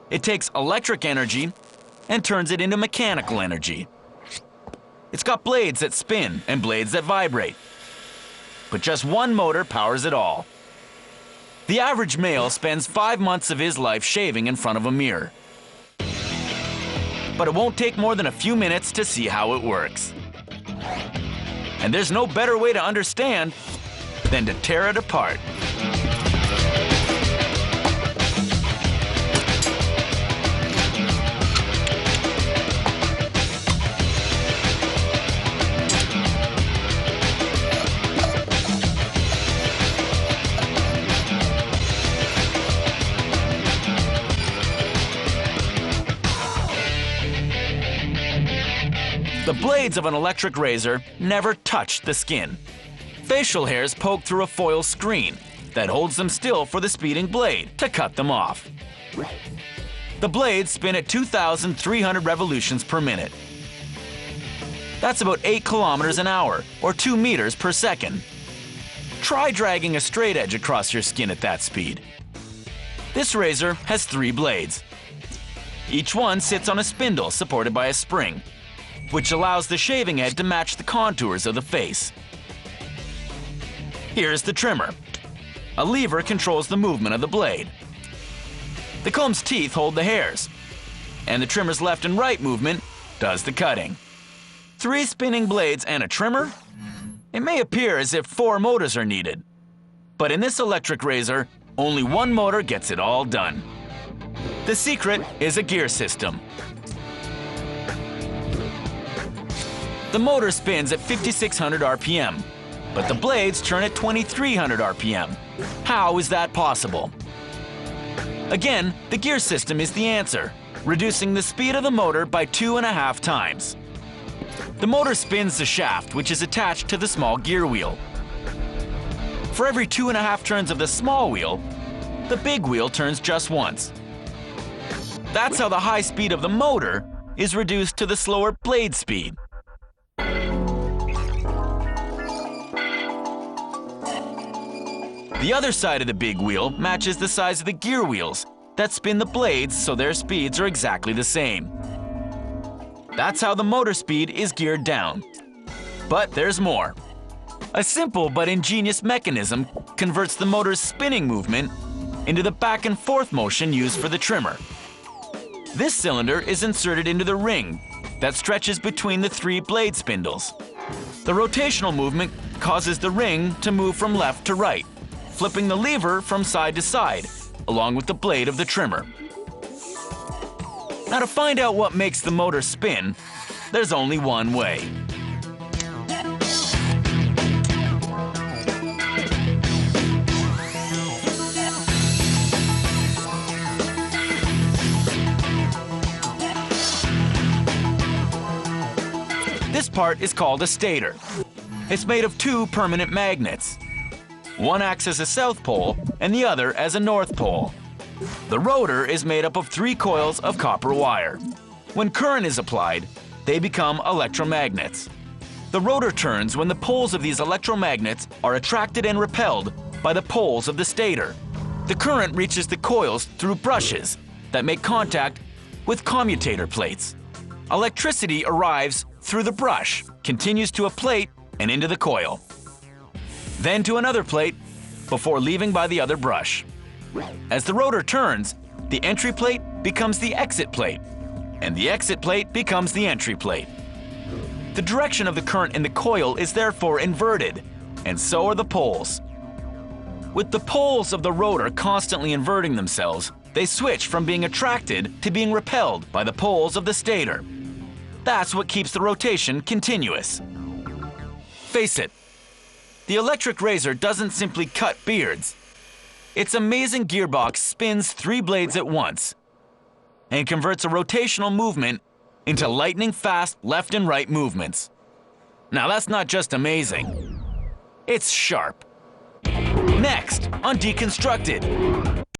It takes electric energy and turns it into mechanical energy. It's got blades that spin and blades that vibrate. But just one motor powers it all. The average male spends 5 months of his life shaving in front of a mirror. But it won't take more than a few minutes to see how it works. And there's no better way to understand than to tear it apart. The blades of an electric razor never touch the skin. Facial hairs poke through a foil screen that holds them still for the speeding blade to cut them off. The blades spin at 2,300 revolutions per minute. That's about 8 kilometers an hour, or 2 meters per second. Try dragging a straight edge across your skin at that speed. This razor has 3 blades. Each one sits on a spindle supported by a spring, which allows the shaving head to match the contours of the face. Here's the trimmer. A lever controls the movement of the blade. The comb's teeth hold the hairs, and the trimmer's left and right movement does the cutting. 3 spinning blades and a trimmer? It may appear as if 4 motors are needed, but in this electric razor, only 1 motor gets it all done. The secret is a gear system. The motor spins at 5,600 RPM, but the blades turn at 2,300 RPM. How is that possible? Again, the gear system is the answer, reducing the speed of the motor by 2.5 times. The motor spins the shaft, which is attached to the small gear wheel. For every 2.5 turns of the small wheel, the big wheel turns just once. That's how the high speed of the motor is reduced to the slower blade speed. The other side of the big wheel matches the size of the gear wheels that spin the blades, so their speeds are exactly the same. That's how the motor speed is geared down. But there's more. A simple but ingenious mechanism converts the motor's spinning movement into the back and forth motion used for the trimmer. This cylinder is inserted into the ring that stretches between the 3 blade spindles. The rotational movement causes the ring to move from left to right, flipping the lever from side to side, along with the blade of the trimmer. Now, to find out what makes the motor spin, there's only one way. This part is called a stator. It's made of 2 permanent magnets. One acts as a south pole and the other as a north pole. The rotor is made up of 3 coils of copper wire. When current is applied, they become electromagnets. The rotor turns when the poles of these electromagnets are attracted and repelled by the poles of the stator. The current reaches the coils through brushes that make contact with commutator plates. Electricity arrives through the brush, continues to a plate and into the coil, then to another plate before leaving by the other brush. As the rotor turns, the entry plate becomes the exit plate, and the exit plate becomes the entry plate. The direction of the current in the coil is therefore inverted, and so are the poles. With the poles of the rotor constantly inverting themselves, they switch from being attracted to being repelled by the poles of the stator. That's what keeps the rotation continuous. Face it, the electric razor doesn't simply cut beards. Its amazing gearbox spins 3 blades at once and converts a rotational movement into lightning-fast left and right movements. Now that's not just amazing, it's sharp. Next on Deconstructed.